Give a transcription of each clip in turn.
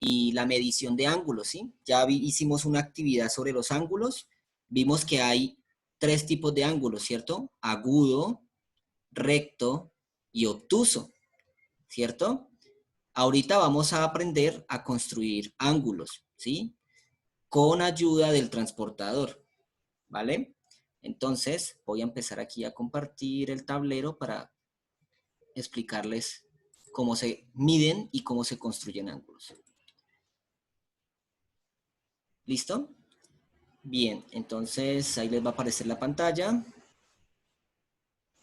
y la medición de ángulos, ¿sí? Ya hicimos una actividad sobre los ángulos, vimos que hay 3 tipos de ángulos, ¿cierto? Agudo, recto y obtuso, ¿cierto? Ahorita vamos a aprender a construir ángulos, ¿sí? Con ayuda del transportador, ¿vale? Entonces, voy a empezar aquí a compartir el tablero para explicarles cómo se miden y cómo se construyen ángulos. ¿Listo? Bien, entonces ahí les va a aparecer la pantalla.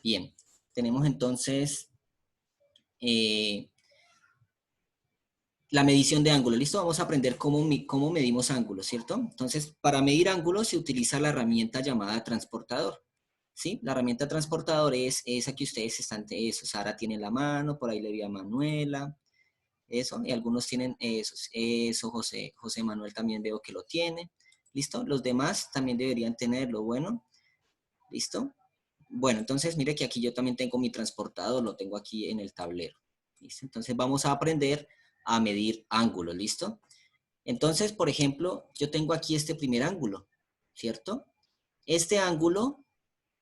Bien, tenemos entonces la medición de ángulos. ¿Listo? Vamos a aprender cómo medimos ángulos, ¿cierto? Entonces, para medir ángulos se utiliza la herramienta llamada transportador. ¿Sí? La herramienta transportador es esa que ustedes están, eso, Sara tiene en la mano, por ahí le vi a Manuela, eso, y algunos tienen eso, José Manuel también veo que lo tiene. ¿Listo? Los demás también deberían tenerlo, bueno. ¿Listo? Bueno, entonces mire que aquí yo también tengo mi transportador, lo tengo aquí en el tablero. ¿Listo? Entonces vamos a aprender a medir ángulos, ¿listo? Entonces, por ejemplo, yo tengo aquí este primer ángulo, ¿cierto? Este ángulo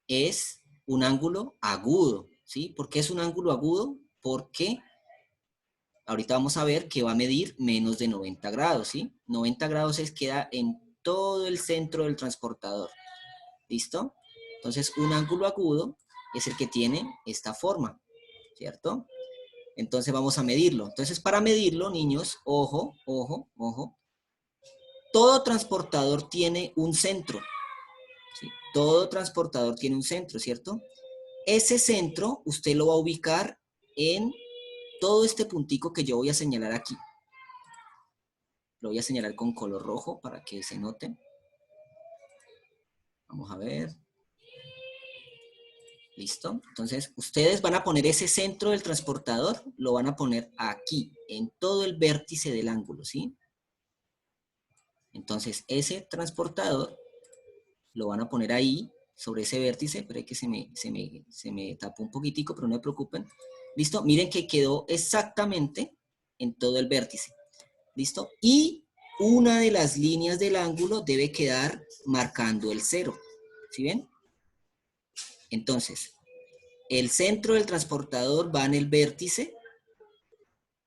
es un ángulo agudo, ¿sí? ¿Por qué es un ángulo agudo? Porque ahorita vamos a ver que va a medir menos de 90 grados, ¿sí? 90 grados queda en todo el centro del transportador, ¿listo? Entonces, un ángulo agudo es el que tiene esta forma, ¿cierto? Entonces vamos a medirlo. Entonces, para medirlo, niños, ojo, ojo, ojo, todo transportador tiene un centro, ¿sí? Todo transportador tiene un centro, ¿cierto? Ese centro usted lo va a ubicar en todo este puntico que yo voy a señalar aquí. Lo voy a señalar con color rojo para que se note. Vamos a ver. ¿Listo? Entonces, ustedes van a poner ese centro del transportador, lo van a poner aquí, en todo el vértice del ángulo, ¿sí? Entonces, ese transportador lo van a poner ahí, sobre ese vértice, pero es que se me tapó un poquitico, pero no se preocupen. ¿Listo? Miren que quedó exactamente en todo el vértice. ¿Listo? Y una de las líneas del ángulo debe quedar marcando el 0. ¿Sí ven? Entonces, el centro del transportador va en el vértice,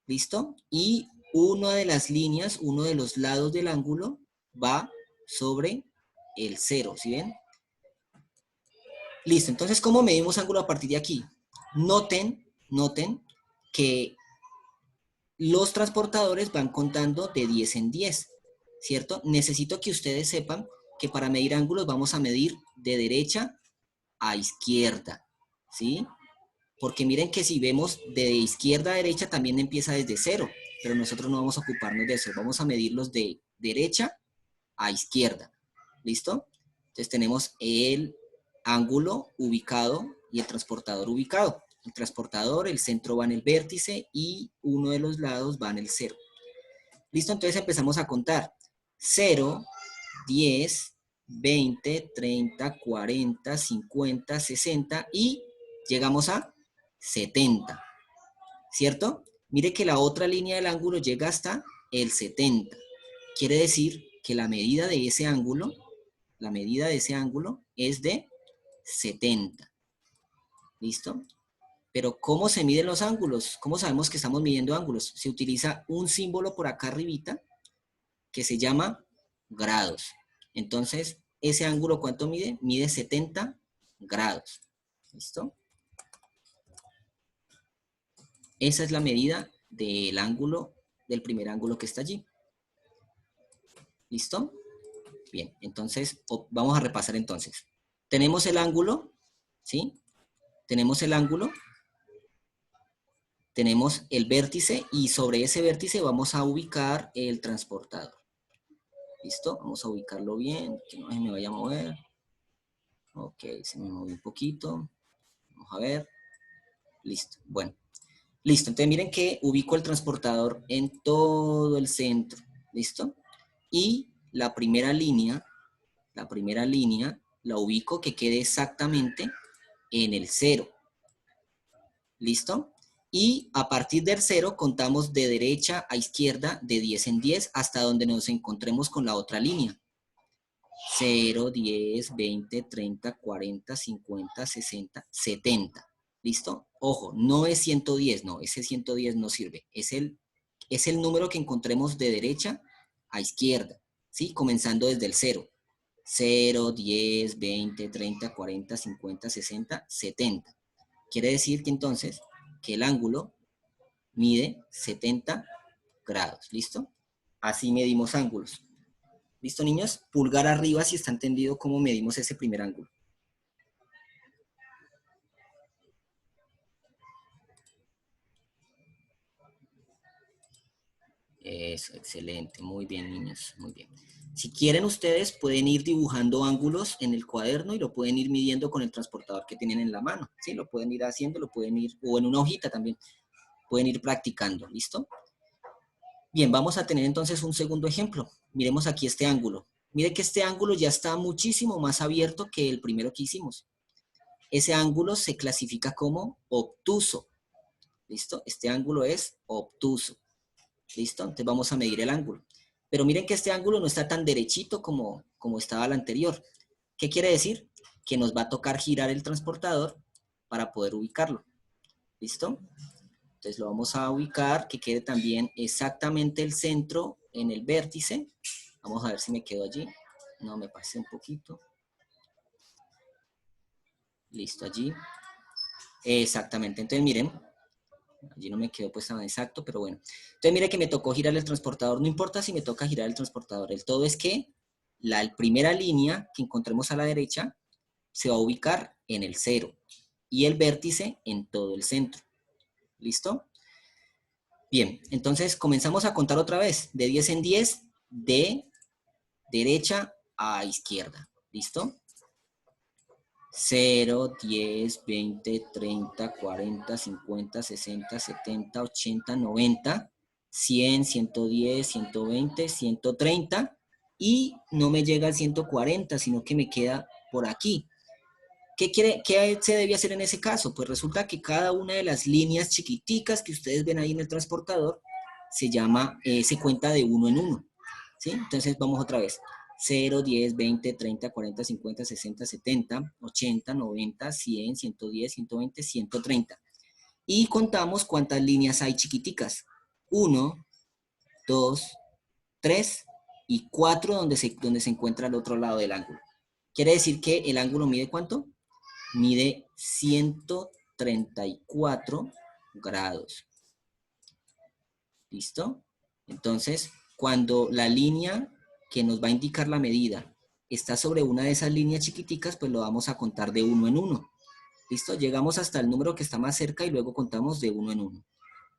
¿listo? Y una de las líneas, uno de los lados del ángulo va sobre el 0, ¿sí ven? Listo, entonces, ¿cómo medimos ángulo a partir de aquí? Noten que los transportadores van contando de 10 en 10, ¿cierto? Necesito que ustedes sepan que para medir ángulos vamos a medir de derecha a izquierda, ¿sí? Porque miren que si vemos de izquierda a derecha también empieza desde 0, pero nosotros no vamos a ocuparnos de eso, vamos a medirlos de derecha a izquierda, ¿listo? Entonces tenemos el ángulo ubicado y el transportador ubicado. El transportador, el centro va en el vértice y uno de los lados va en el 0. ¿Listo? Entonces empezamos a contar. 0, 10, 20, 30, 40, 50, 60 y llegamos a 70, ¿cierto? Mire que la otra línea del ángulo llega hasta el 70. Quiere decir que la medida de ese ángulo, es de 70. ¿Listo? Pero ¿cómo se miden los ángulos? ¿Cómo sabemos que estamos midiendo ángulos? Se utiliza un símbolo por acá arribita que se llama grados. Entonces, ese ángulo, ¿cuánto mide? Mide 70 grados. ¿Listo? Esa es la medida del ángulo, del primer ángulo que está allí. ¿Listo? Bien, entonces vamos a repasar entonces. Tenemos el ángulo, ¿sí? Tenemos el ángulo, tenemos el vértice y sobre ese vértice vamos a ubicar el transportador. ¿Listo? Vamos a ubicarlo bien, que no se me vaya a mover. Ok, se me movió un poquito. Vamos a ver. Listo, bueno. Listo, entonces miren que ubico el transportador en todo el centro. ¿Listo? Y la primera línea la ubico que quede exactamente en el 0. ¿Listo? Y a partir del 0 contamos de derecha a izquierda de 10 en 10 hasta donde nos encontremos con la otra línea. 0, 10, 20, 30, 40, 50, 60, 70. ¿Listo? Ojo, no es 110, no, ese 110 no sirve. Es el número que encontremos de derecha a izquierda, ¿sí? Comenzando desde el 0. 0, 10, 20, 30, 40, 50, 60, 70. Quiere decir que entonces que el ángulo mide 70 grados, ¿listo? Así medimos ángulos. ¿Listo, niños? Pulgar arriba si está entendido cómo medimos ese primer ángulo. Eso, excelente. Muy bien, niños. Muy bien. Si quieren ustedes, pueden ir dibujando ángulos en el cuaderno y lo pueden ir midiendo con el transportador que tienen en la mano. ¿Sí? Lo pueden ir haciendo, lo pueden ir, o en una hojita también, pueden ir practicando. ¿Listo? Bien, vamos a tener entonces un segundo ejemplo. Miremos aquí este ángulo. Mire que este ángulo ya está muchísimo más abierto que el primero que hicimos. Ese ángulo se clasifica como obtuso. ¿Listo? Este ángulo es obtuso. ¿Listo? Entonces vamos a medir el ángulo. Pero miren que este ángulo no está tan derechito como estaba el anterior. ¿Qué quiere decir? Que nos va a tocar girar el transportador para poder ubicarlo. ¿Listo? Entonces lo vamos a ubicar, que quede también exactamente el centro en el vértice. Vamos a ver si me quedo allí. No, me pasé un poquito. Listo, allí. Exactamente. Entonces miren, allí no me quedó pues tan exacto, pero bueno. Entonces mire que me tocó girar el transportador. No importa si me toca girar el transportador. El todo es que la primera línea que encontremos a la derecha se va a ubicar en el 0 y el vértice en todo el centro. ¿Listo? Bien, entonces comenzamos a contar otra vez. De 10 en 10, de derecha a izquierda. ¿Listo? 0, 10, 20, 30, 40, 50, 60, 70, 80, 90, 100, 110, 120, 130 y no me llega al 140, sino que me queda por aquí. ¿Qué se debe hacer en ese caso? Pues resulta que cada una de las líneas chiquiticas que ustedes ven ahí en el transportador se cuenta de uno en uno. ¿Sí? Entonces vamos otra vez. 0, 10, 20, 30, 40, 50, 60, 70, 80, 90, 100, 110, 120, 130. Y contamos cuántas líneas hay chiquiticas. 1, 2, 3 y 4 donde se encuentra al otro lado del ángulo. Quiere decir que el ángulo mide ¿cuánto? Mide 134 grados. ¿Listo? Entonces, cuando la línea que nos va a indicar la medida está sobre una de esas líneas chiquiticas, pues lo vamos a contar de uno en uno. ¿Listo? Llegamos hasta el número que está más cerca y luego contamos de uno en uno.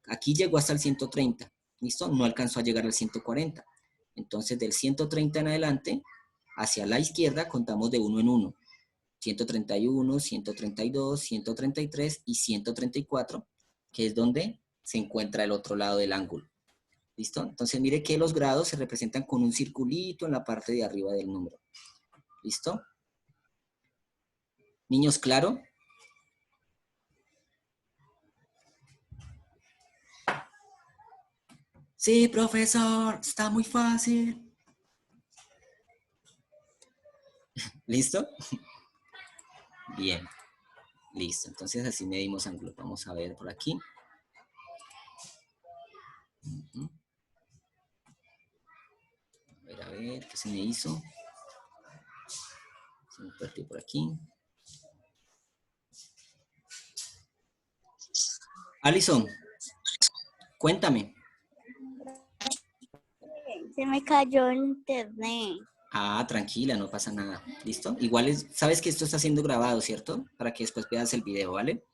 Aquí llegó hasta el 130. ¿Listo? No alcanzó a llegar al 140. Entonces, del 130 en adelante, hacia la izquierda, contamos de uno en uno. 131, 132, 133 y 134, que es donde se encuentra el otro lado del ángulo. ¿Listo? Entonces mire que los grados se representan con un circulito en la parte de arriba del número. ¿Listo? Niños, ¿claro? Sí, profesor, está muy fácil. ¿Listo? Bien, listo. Entonces así medimos ángulos. Vamos a ver por aquí. A ver, ¿qué se me hizo? Se me perdió por aquí. Alison, cuéntame. Se me cayó el internet. Ah, tranquila, no pasa nada. ¿Listo? Igual sabes que esto está siendo grabado, ¿cierto? Para que después veas el video, ¿vale?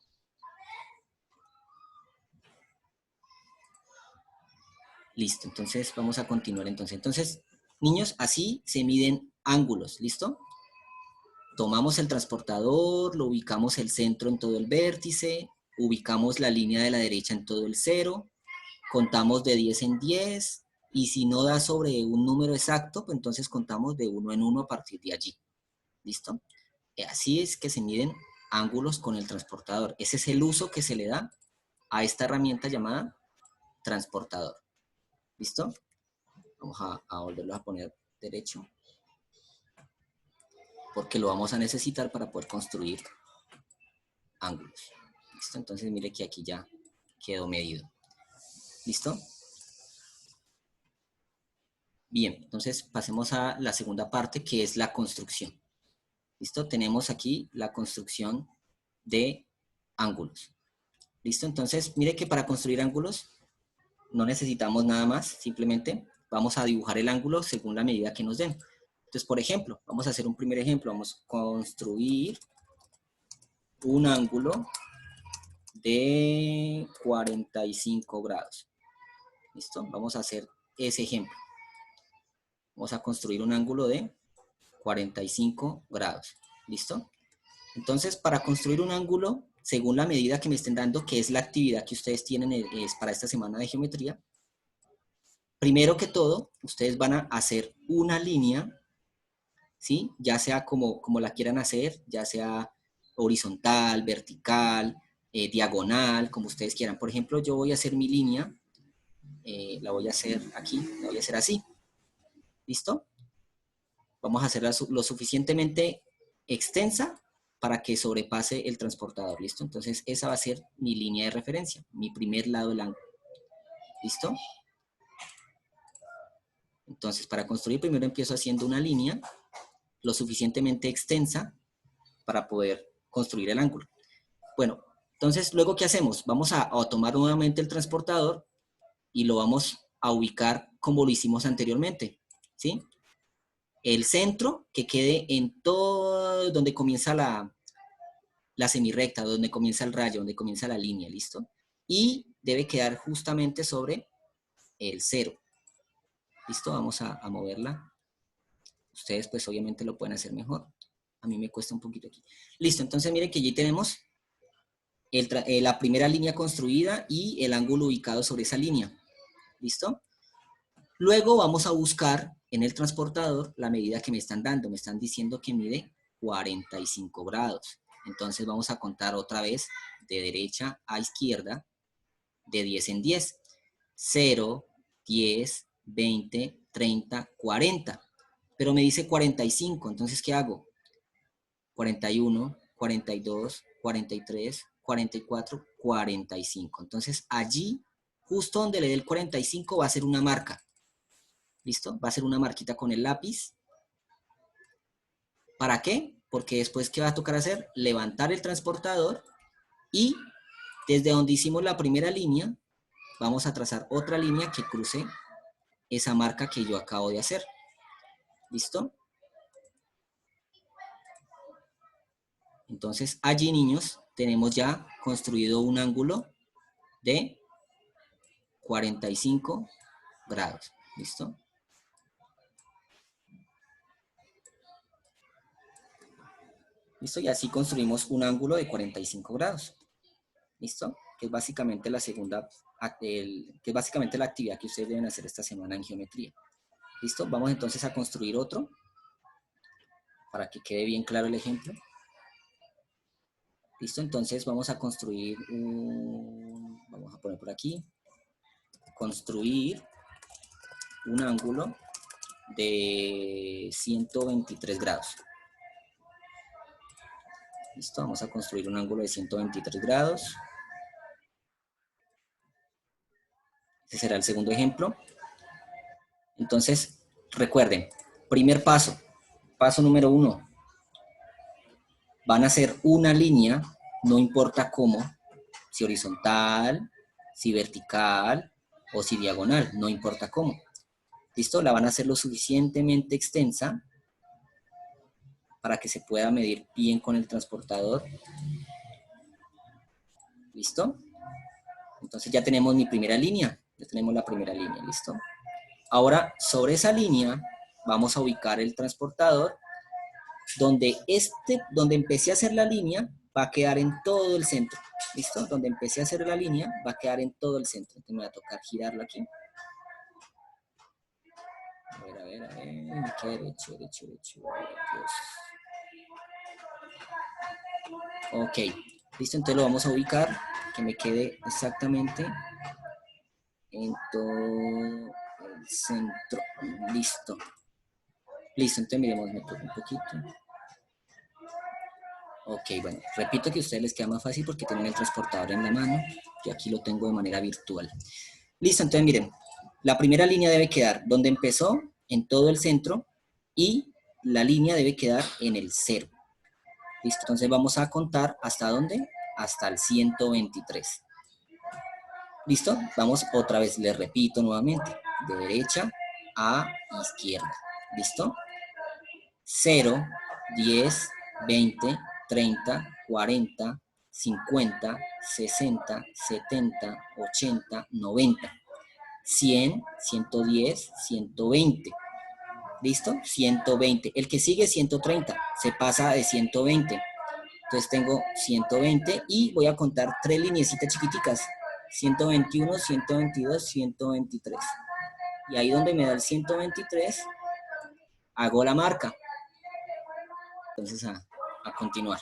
Listo, entonces vamos a continuar entonces. Entonces, niños, así se miden ángulos, ¿listo? Tomamos el transportador, lo ubicamos el centro en todo el vértice, ubicamos la línea de la derecha en todo el 0, contamos de 10 en 10, y si no da sobre un número exacto, pues entonces contamos de 1 en 1 a partir de allí. ¿Listo? Así es que se miden ángulos con el transportador. Ese es el uso que se le da a esta herramienta llamada transportador. ¿Listo? Vamos a volverlo a poner derecho, porque lo vamos a necesitar para poder construir ángulos. ¿Listo? Entonces mire que aquí ya quedó medido. ¿Listo? Bien, entonces pasemos a la segunda parte, que es la construcción. ¿Listo? Tenemos aquí la construcción de ángulos. ¿Listo? Entonces, mire que para construir ángulos no necesitamos nada más, simplemente vamos a dibujar el ángulo según la medida que nos den. Entonces, por ejemplo, vamos a hacer un primer ejemplo. Vamos a construir un ángulo de 45 grados. ¿Listo? Vamos a hacer ese ejemplo. Vamos a construir un ángulo de 45 grados. ¿Listo? Entonces, para construir un ángulo, según la medida que me estén dando, que es la actividad que ustedes tienen es para esta semana de geometría, primero que todo, ustedes van a hacer una línea, ¿sí? Ya sea como la quieran hacer, ya sea horizontal, vertical, diagonal, como ustedes quieran. Por ejemplo, yo voy a hacer mi línea, la voy a hacer aquí, la voy a hacer así. ¿Listo? Vamos a hacerla lo suficientemente extensa para que sobrepase el transportador. ¿Listo? Entonces, esa va a ser mi línea de referencia, mi primer lado del ángulo. ¿Listo? Entonces, para construir, primero empiezo haciendo una línea lo suficientemente extensa para poder construir el ángulo. Bueno, entonces, luego, ¿qué hacemos? Vamos a tomar nuevamente el transportador y lo vamos a ubicar como lo hicimos anteriormente, ¿sí? El centro que quede en todo donde comienza la semirrecta, donde comienza el rayo, donde comienza la línea, ¿listo? Y debe quedar justamente sobre el 0. ¿Listo? Vamos a moverla. Ustedes pues obviamente lo pueden hacer mejor. A mí me cuesta un poquito aquí. Listo, entonces miren que allí tenemos la primera línea construida y el ángulo ubicado sobre esa línea. ¿Listo? Luego vamos a buscar en el transportador la medida que me están dando. Me están diciendo que mide 45 grados. Entonces vamos a contar otra vez de derecha a izquierda de 10 en 10. 0, 10, 20, 30, 40. Pero me dice 45, entonces ¿qué hago? 41, 42, 43, 44, 45. Entonces allí, justo donde le dé el 45, va a ser una marca. ¿Listo? Va a ser una marquita con el lápiz. ¿Para qué? Porque después, ¿qué va a tocar hacer? Levantar el transportador y desde donde hicimos la primera línea, vamos a trazar otra línea que cruce esa marca que yo acabo de hacer. ¿Listo? Entonces, allí, niños, tenemos ya construido un ángulo de 45 grados. ¿Listo? ¿Listo? Y así construimos un ángulo de 45 grados. ¿Listo? Que es básicamente la segunda, que es básicamente la actividad que ustedes deben hacer esta semana en geometría. ¿Listo? Vamos entonces a construir otro, para que quede bien claro el ejemplo. ¿Listo? Entonces vamos a construir vamos a poner por aquí, construir un ángulo de 123 grados. ¿Listo? Vamos a construir un ángulo de 123 grados. Ese será el segundo ejemplo. Entonces, recuerden, primer paso, paso número 1, van a hacer una línea, no importa cómo, si horizontal, si vertical o si diagonal, no importa cómo. ¿Listo? La van a hacer lo suficientemente extensa para que se pueda medir bien con el transportador. ¿Listo? Entonces ya tenemos mi primera línea, ya tenemos la primera línea, ¿listo? Ahora, sobre esa línea, vamos a ubicar el transportador, donde empecé a hacer la línea, va a quedar en todo el centro, ¿listo? Donde empecé a hacer la línea, va a quedar en todo el centro. Entonces me va a tocar girarlo aquí. A ver, aquí derecho. Dios. Ok, listo, entonces lo vamos a ubicar que me quede exactamente en todo el centro. Listo. Listo, entonces miremos, me toco un poquito. Ok, bueno, repito que a ustedes les queda más fácil porque tienen el transportador en la mano. Yo aquí lo tengo de manera virtual. Listo, entonces miren, la primera línea debe quedar donde empezó, en todo el centro, y la línea debe quedar en el 0. Listo, entonces vamos a contar hasta dónde, hasta el 123. ¿Listo? Vamos otra vez, les repito nuevamente, de derecha a izquierda. ¿Listo? 0, 10, 20, 30, 40, 50, 60, 70, 80, 90, 100, 110, 120. ¿Listo? 120. El que sigue 130, se pasa de 120. Entonces tengo 120 y voy a contar 3 lineecitas chiquiticas. 121, 122, 123. Y ahí donde me da el 123, hago la marca. Entonces a continuar.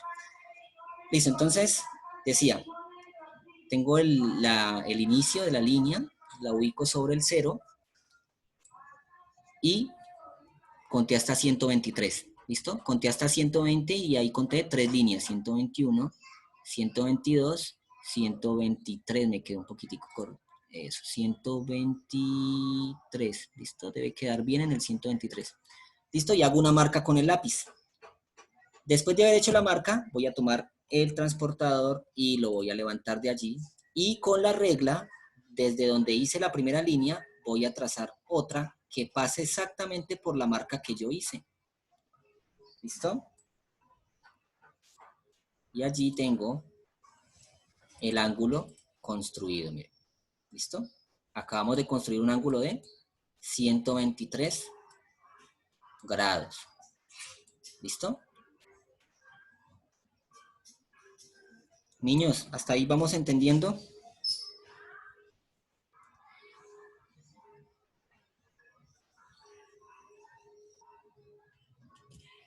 Listo, entonces decía, tengo el inicio de la línea, la ubico sobre el 0 y conté hasta 123. ¿Listo? Conté hasta 120 y ahí conté 3 líneas, 121, 122, 123, me quedó un poquitico corto. Eso, 123, ¿listo? Debe quedar bien en el 123. ¿Listo? Y hago una marca con el lápiz. Después de haber hecho la marca, voy a tomar el transportador y lo voy a levantar de allí. Y con la regla, desde donde hice la primera línea, voy a trazar otra que pase exactamente por la marca que yo hice. ¿Listo? Y allí tengo el ángulo construido, miren. ¿Listo? Acabamos de construir un ángulo de 123 grados. ¿Listo? Niños, ¿hasta ahí vamos entendiendo?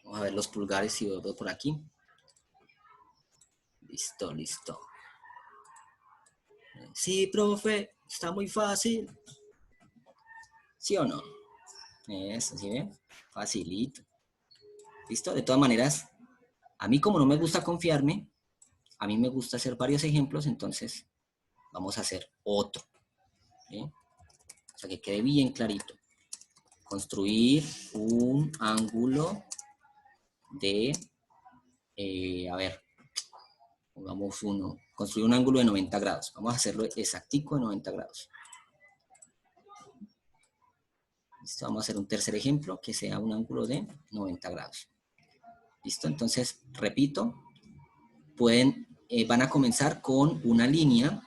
Vamos a ver los pulgares si veo por aquí. Listo, listo. Sí, profe, está muy fácil. ¿Sí o no? Eso, ¿sí ven? Facilito. ¿Listo? De todas maneras, a mí como no me gusta confiarme, a mí me gusta hacer varios ejemplos, entonces vamos a hacer otro. ¿Sí? O sea, que quede bien clarito. Construir un ángulo de, a ver, pongamos uno, construir un ángulo de 90 grados. Vamos a hacerlo exactico de 90 grados. Listo, vamos a hacer un tercer ejemplo que sea un ángulo de 90 grados. Listo, entonces, repito, van a comenzar con una línea,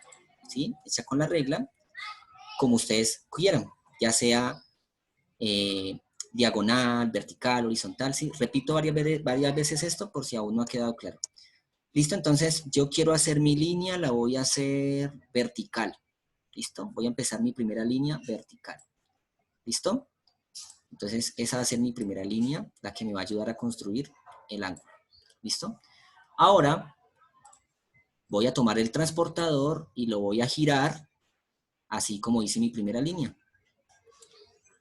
¿sí? Hecha con la regla, como ustedes quieran, ya sea diagonal, vertical, horizontal, ¿sí? Repito varias veces esto por si aún no ha quedado claro. Listo, entonces yo quiero hacer mi línea, la voy a hacer vertical. ¿Listo? Voy a empezar mi primera línea vertical. ¿Listo? Entonces esa va a ser mi primera línea, la que me va a ayudar a construir el ángulo. ¿Listo? Ahora voy a tomar el transportador y lo voy a girar así como hice mi primera línea.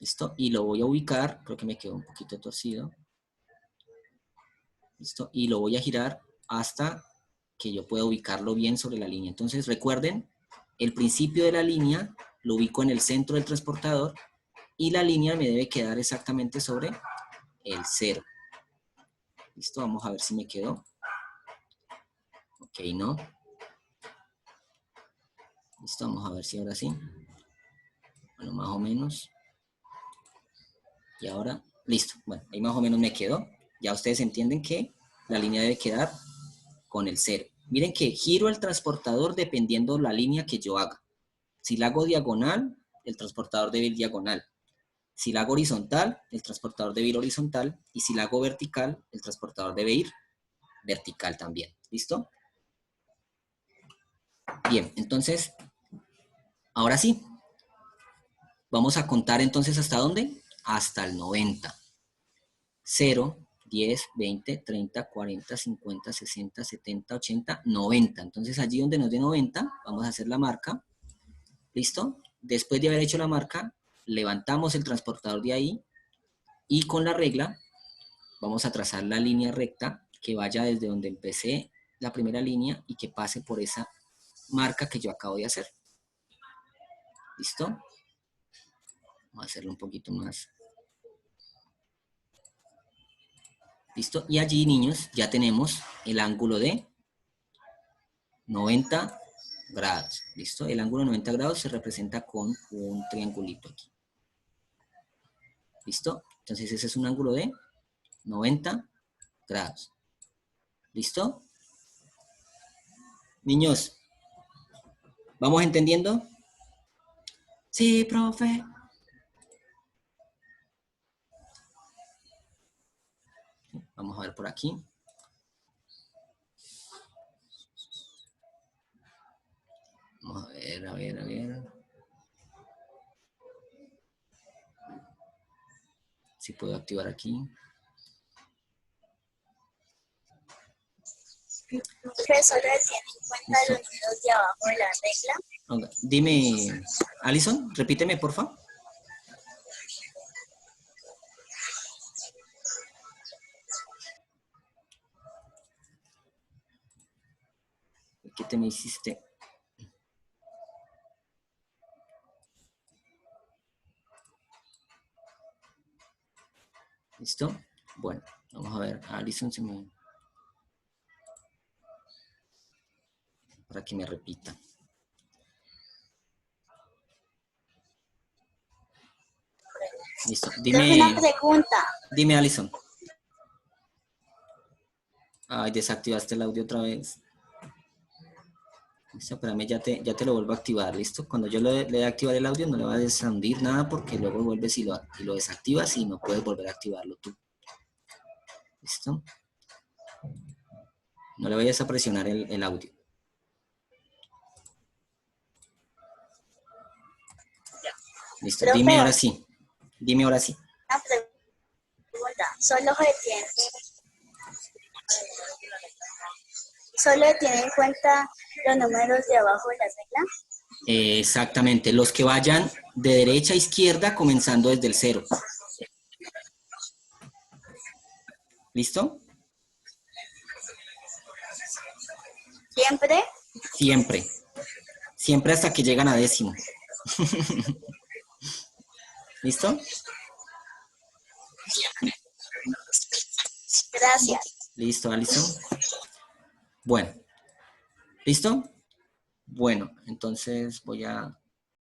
¿Listo? Y lo voy a ubicar, creo que me quedó un poquito torcido. ¿Listo? Y lo voy a girar hasta que yo pueda ubicarlo bien sobre la línea. Entonces recuerden, el principio de la línea lo ubico en el centro del transportador y la línea me debe quedar exactamente sobre el 0. ¿Listo? Vamos a ver si me quedó. Ok, no. Listo, vamos a ver si ahora sí. Bueno, más o menos. Y ahora, listo. Bueno, ahí más o menos me quedó. Ya ustedes entienden que la línea debe quedar con el 0. Miren que giro el transportador dependiendo la línea que yo haga. Si la hago diagonal, el transportador debe ir diagonal. Si la hago horizontal, el transportador debe ir horizontal. Y si la hago vertical, el transportador debe ir vertical también. ¿Listo? Bien, entonces, ahora sí. Vamos a contar entonces ¿hasta dónde? Hasta el 90. 0, 10, 20, 30, 40, 50, 60, 70, 80, 90. Entonces allí donde nos dé 90, vamos a hacer la marca. ¿Listo? Después de haber hecho la marca, levantamos el transportador de ahí y con la regla vamos a trazar la línea recta que vaya desde donde empecé la primera línea y que pase por esa marca que yo acabo de hacer. ¿Listo? Vamos a hacerlo un poquito más. ¿Listo? Y allí, niños, ya tenemos el ángulo de 90 grados. ¿Listo? El ángulo de 90 grados se representa con un triangulito aquí. ¿Listo? Entonces ese es un ángulo de 90 grados. ¿Listo? Niños, ¿vamos entendiendo? Sí, profe. Vamos a ver por aquí. Vamos a ver, a ver, a ver. Si puedo activar aquí. Profesor, tiene en cuenta los números de abajo de la regla. Okay. Dime, Alison, repíteme, por favor. ¿Qué te me hiciste? ¿Listo? Bueno, vamos a ver. Alison se me... para que me repita. Listo. Dime. Una pregunta. Dime, Alison. Ay, desactivaste el audio otra vez. Listo, espérame, ya te lo vuelvo a activar, ¿listo? Cuando yo le dé a activar el audio no le va a desandir nada porque luego vuelves y lo desactivas y no puedes volver a activarlo tú. ¿Listo? No le vayas a presionar el audio. Listo, Profe, dime ahora sí. Dime ahora sí. una pregunta. ¿Solo tiene en cuenta los números de abajo de la regla? Exactamente, los que vayan de derecha a izquierda comenzando desde el 0. ¿Listo? ¿Siempre? Siempre. Siempre hasta que llegan a décimo. ¿Listo? Gracias. Listo, Alison. Bueno. ¿Listo? Bueno, entonces voy a